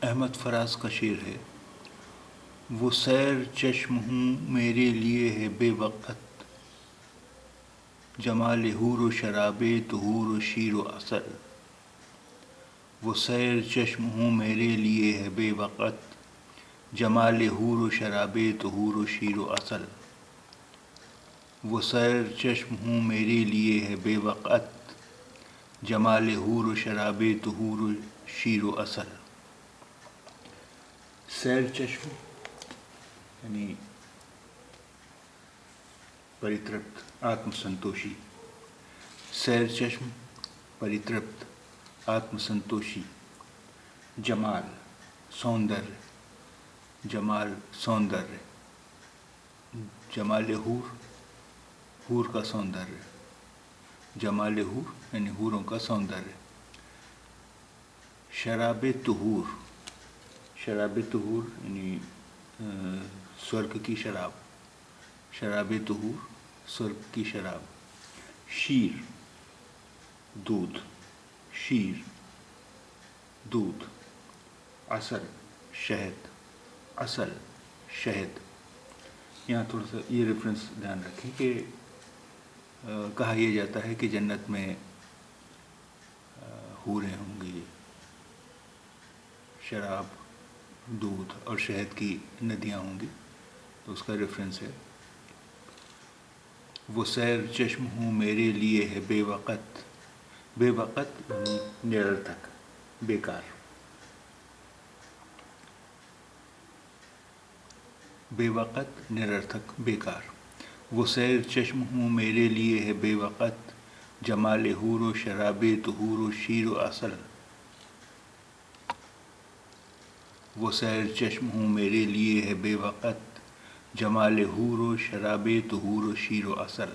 احمد فراز کا شعر ہے، وہ سیر چشم ہوں میرے لیے ہے بے وقت، جمال حور و شراب طہور و شیر و عسل. وہ سیر چشم ہوں میرے لیے ہے بے وقت، جمال حور و شراب طہور و شیر و عسل. وہ سیر چشم ہوں میرے لیے ہے بے وقت، جمال حور و شراب طہور و شیر و عسل. سیر چشم یعنی پریترپت آتم سنتوشی. سیر چشم پریترپت آتم سنتوشی. جمال سوندر، جمال سوندر، جمال حور، حور کا سوندر، جمال حور یعنی حوروں کا سوندر. شراب طہور، شراب طہور یعنی سورگ کی شراب، شراب طہور سورگ کی شراب. شیر دودھ، شیر دودھ. عسل شہد، عسل شہد. یہاں تھوڑا سا یہ ریفرنس دھیان رکھیں کہ کہا یہ جاتا ہے کہ جنت میں حوریں ہوں گی، شراب، دودھ اور شہد کی ندیاں ہوں گی، تو اس کا ریفرنس ہے. وہ سیر چشم ہوں میرے لیے ہے بے وقت، بے وقت نررتھک، بیکار. بے وقت نررتھک بیکار. وہ سیر چشم ہوں میرے لیے ہے بے وقت، جمال حور و شراب طہور و شیر و عسل. وہ سیر چشم ہوں میرے لیے ہے بے وقت، جمال حور و شراب طہور و شیر و عسل.